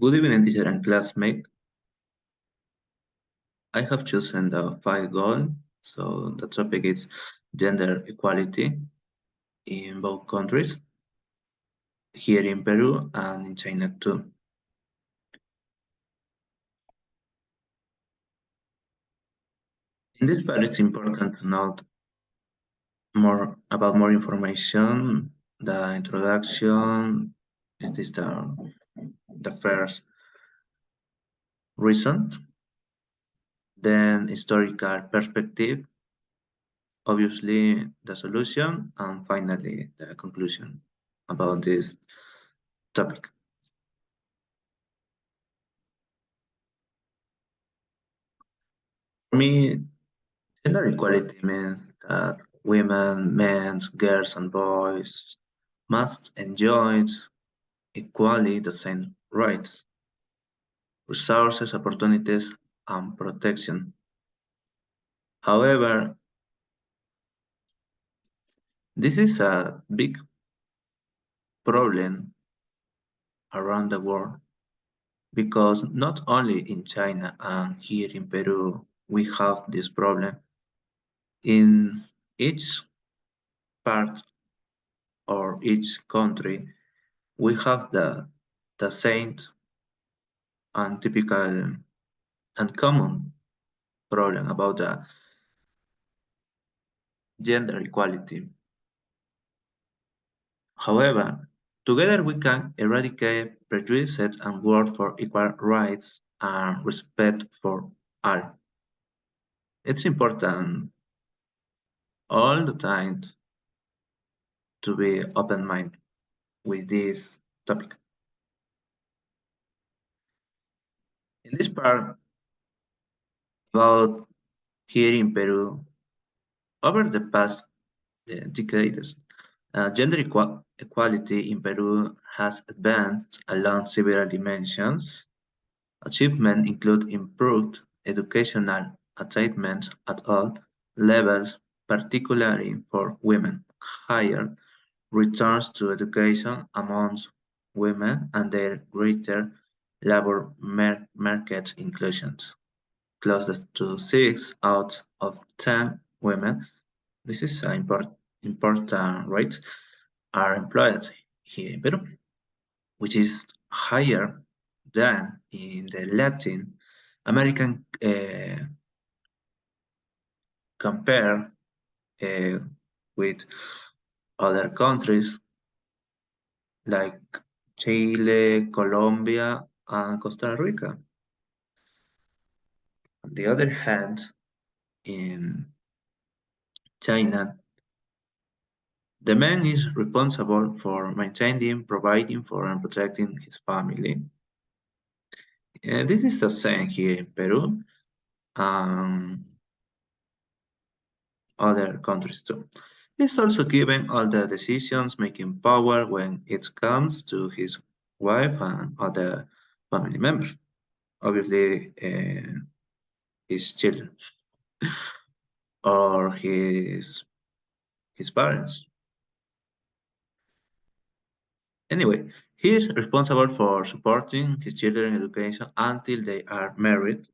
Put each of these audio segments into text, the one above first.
Good evening, teacher and classmate. I have chosen the 5 goal. So the topic is gender equality in both countries, here in Peru and in China too. In this part, it's important to note more information. The introduction, it is the first reason, then historical perspective, obviously the solution, and finally the conclusion about this topic. For me, gender equality means that women, men, girls, and boys must enjoy equally the same rights, resources, opportunities, and protection. However, this is a big problem around the world because not only in China and here in Peru we have this problem. In each part or each country, we have the same and typical and common problem about the gender equality. However, together we can eradicate prejudice and work for equal rights and respect for all. It's important all the time to be open-minded with this topic. In this part about here in Peru, over the past decades, gender equality in Peru has advanced along several dimensions. Achievements include improved educational attainment at all levels, particularly for women, higher returns to education amongst women, and their greater labor market inclusion. Close to 6 out of 10 women, this is an important rate, are employed here in Peru, which is higher than in the Latin American compare uh, with other countries like Chile, Colombia, and Costa Rica. On the other hand, in China, the man is responsible for maintaining, providing for, and protecting his family. This is the same here in Peru and other countries too. He's also given all the decisions-making power when it comes to his wife and other family members. Obviously, his children or his parents. Anyway, he is responsible for supporting his children's education until they are married.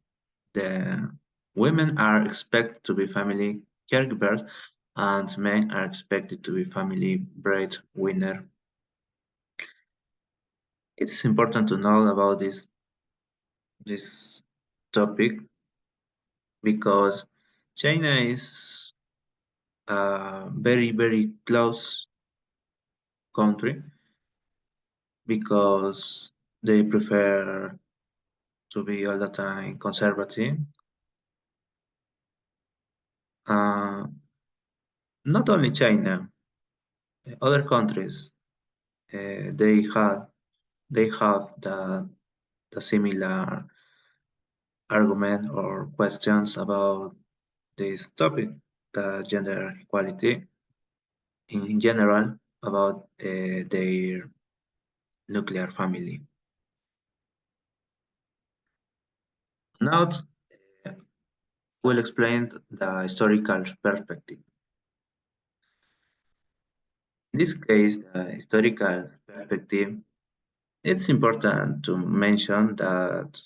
The women are expected to be family caregivers and men are expected to be family breadwinner. It is important to know about this topic because China is a very close country because they prefer to be all the time conservative. Uh, Not only China, other countries they have the similar argument or questions about this topic, the gender equality in general about their nuclear family. Now we'll explain the historical perspective. In this case, the historical perspective It's important to mention that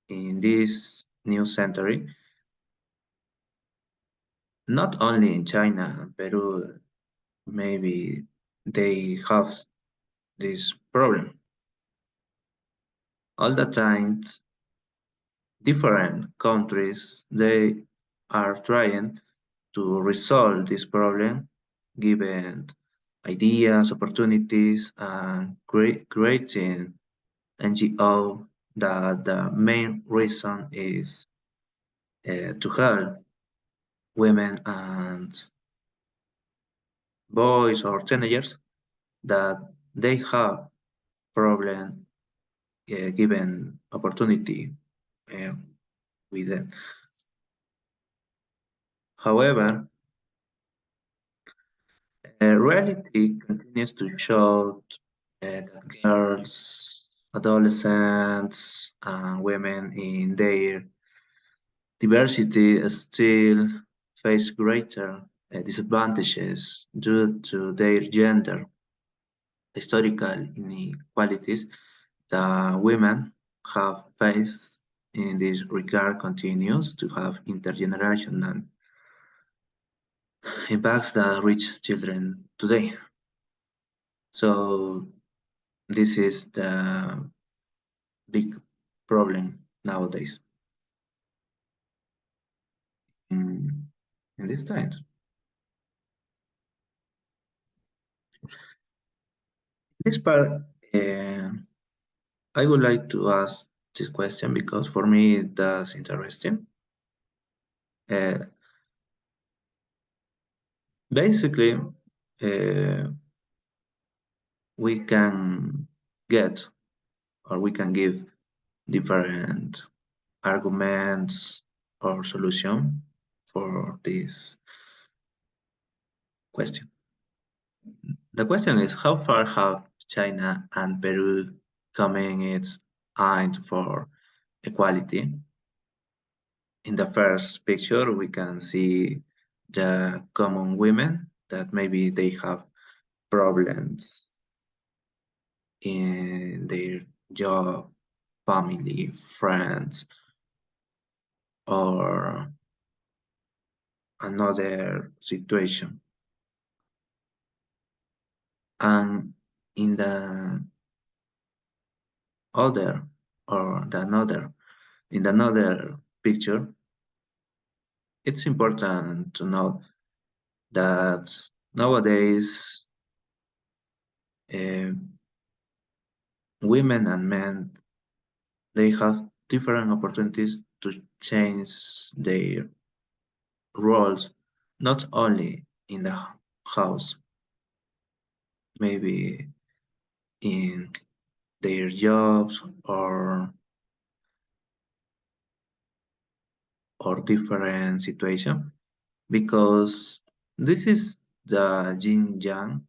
in this new century, not only in China and Peru, maybe they have this problem. All the time, different countries, they are trying to resolve this problem, given ideas, opportunities, and creating NGO that the main reason is to help women and boys or teenagers that they have problem given opportunity uh, with them. However, reality continues to show that girls, adolescents, and women in their diversity still face greater disadvantages due to their gender. Historical inequalities that women have faced in this regard continues to have intergenerational impacts that reach children today. So this is the big problem nowadays in, in these times. This part, I would like to ask this question because for me that's interesting. Uh, Basically, we can get or we can give different arguments or solution for this question. The question is how far have China and Peru come in its aim for equality? In the first picture, we can see the common women that maybe they have problems in their job, family, friends, or another situation. And in the other or the another, in another picture, it's important to note that nowadays uh, women and men they have different opportunities to change their roles, not only in the house, maybe in their jobs or different situation, because this is the yin yang,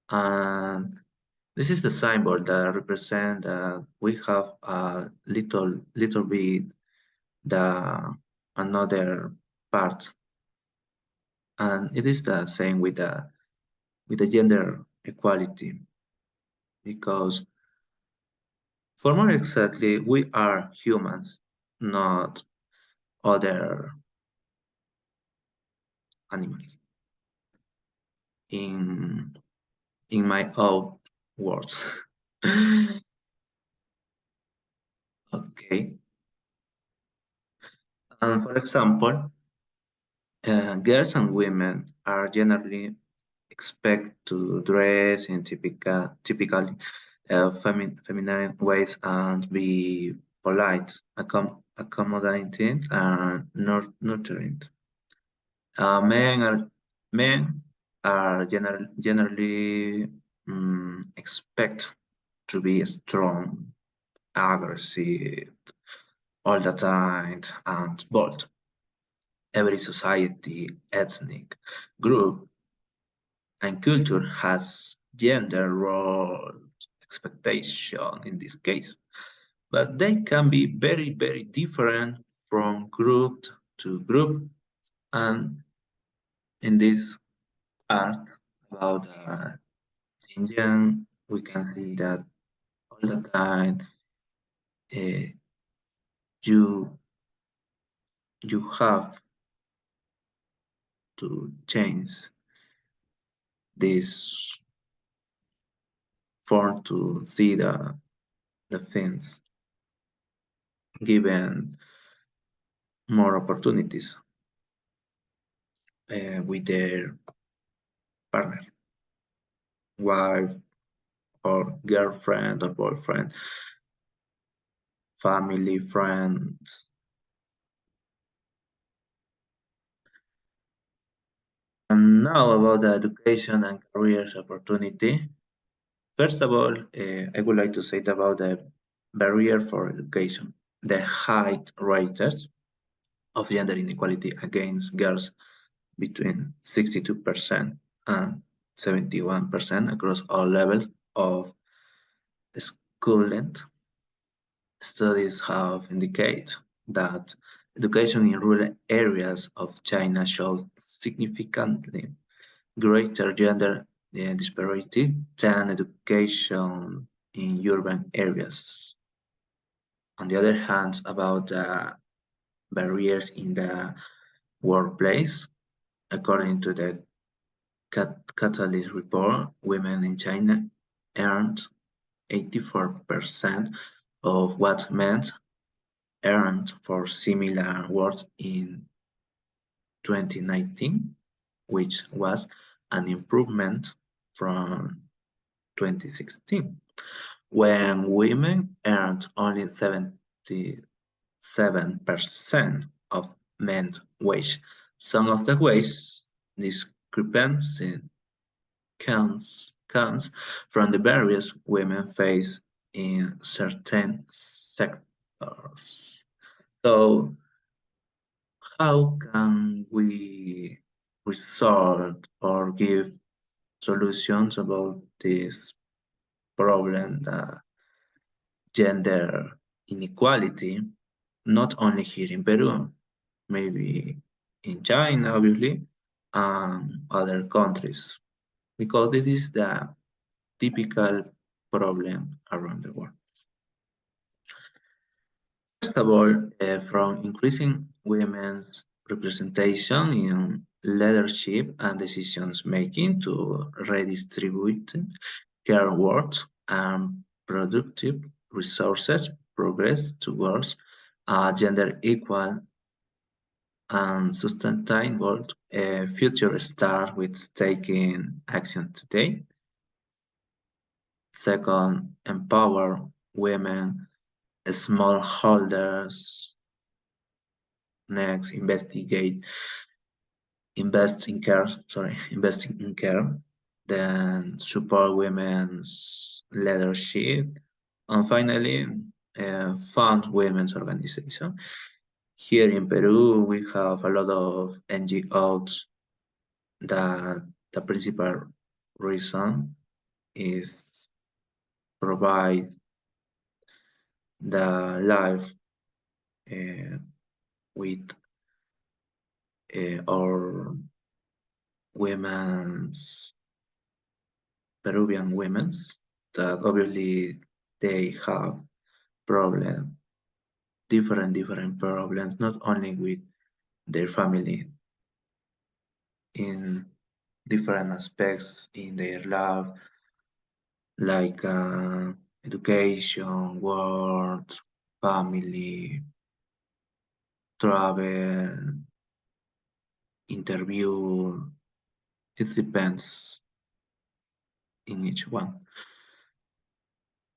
and this is the symbol that represent we have a little bit the another part, and it is the same with the gender equality, because for more exactly, we are humans, not other animals. In my own words. Okay. And for example, girls and women are generally expect to dress in typically feminine ways and be polite, accommodating, and nurturing. Men are generally expect to be strong, aggressive, all the time, and bold. Every society, ethnic group, and culture has gender role expectation in this case, but they can be very different from group to group. And in this part about In young, we can see that all the time uh, you you have to change this form to see the things, given more opportunities with their partner, wife or girlfriend or boyfriend, family, friends. And now about the education and careers opportunity. First of all, I would like to say about the barrier for education. The high rates of gender inequality against girls between 62% and 71% across all levels of schooling. Studies have indicated that education in rural areas of China shows significantly greater gender disparity than education in urban areas. On the other hand, about the barriers in the workplace, according to the Catalyst report, women in China earned 84% of what men earned for similar work in 2019, which was an improvement from 2016, when women earned only 77% of men's wage. Some of the wage discrepancy comes from the barriers women face in certain sectors. So, how can we resolve or give solutions about this problem, the gender inequality, not only here in Peru, maybe in China, obviously, and other countries, because this is the typical problem around the world. First of all, from increasing women's representation in leadership and decisions making to redistributing care works and productive resources progress towards a gender equal and sustainable future start with taking action today. Second, empower women, smallholders. Next, investing in care. Then support women's leadership. And finally, fund women's organization. Here in Peru, we have a lot of NGOs that the principal reason is provide the life uh, with our women's Peruvian women's that obviously they have problem different problems not only with their family in different aspects in their life like education, work, family, travel, interview. It depends in each one.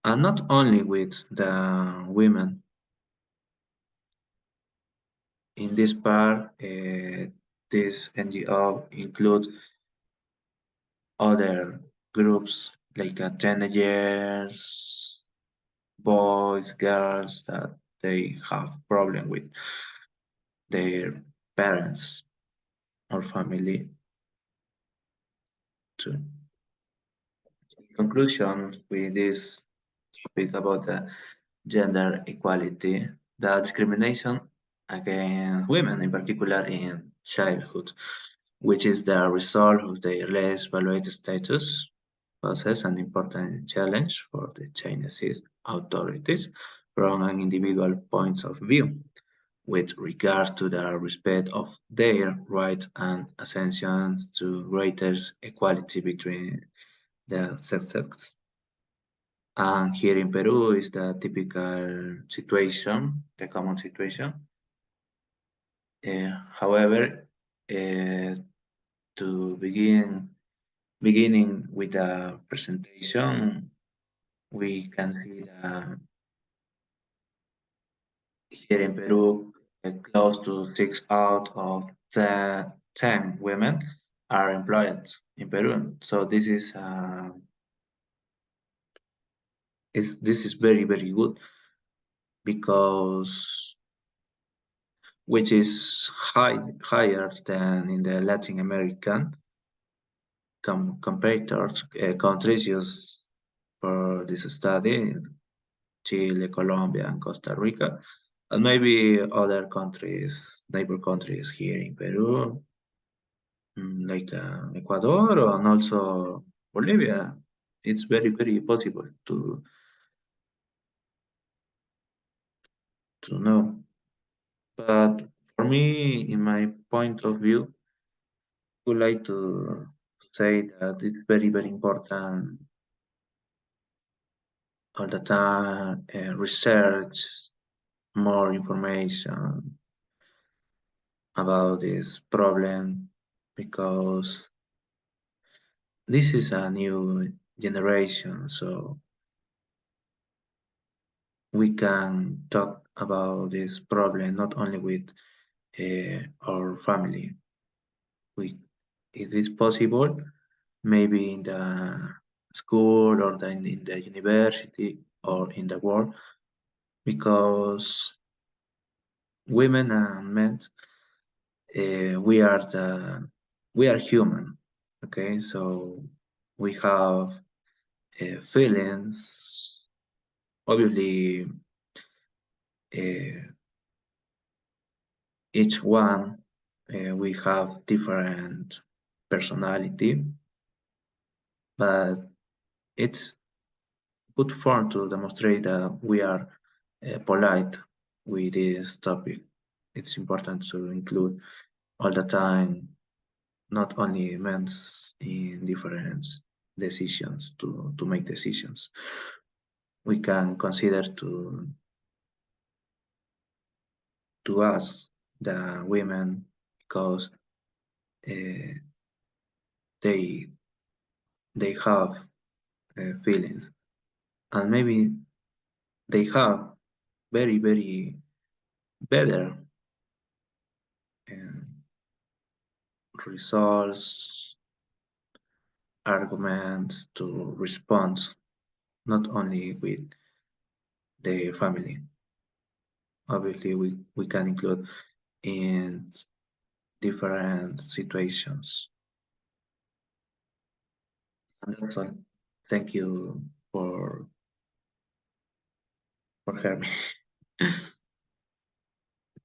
And not only with the women. In this part, this NGO include other groups like teenagers, boys, girls that they have problem with their parents or family too. In conclusion, with this topic about the gender equality, the discrimination against women, in particular in childhood, which is the result of their less valued status, poses an important challenge for the Chinese authorities from an individual point of view with regard to the respect of their rights and ascensions to greater equality between the sexes. And here in Peru is the typical situation, the common situation. However, to beginning with the presentation, we can see that here in Peru, close to 6 out of the 10 women are employed in Peru. So this is very very good because which is higher than in the Latin American competitors countries used for this study, Chile, Colombia, and Costa Rica, and maybe other countries, neighbor countries here in Peru, like Ecuador and also Bolivia. It's very, very possible to know. But for me, in my point of view, I would like to say that it's very, very important all the time research more information about this problem because this is a new generation, so we can talk about this problem not only with our family. It is possible, maybe in the school or in the university or in the world, because women and men, we are human. Okay, so we have feelings. Obviously, uh, each one we have different personality, but it's good form to demonstrate that we are polite with this topic. It's important to include all the time, not only men's in different decisions to make decisions. We can consider to ask the women because uh, they they have feelings and maybe they have very very better uh, results arguments to respond not only with the family. Obviously we can include in different situations. And that's all. Thank you for having me.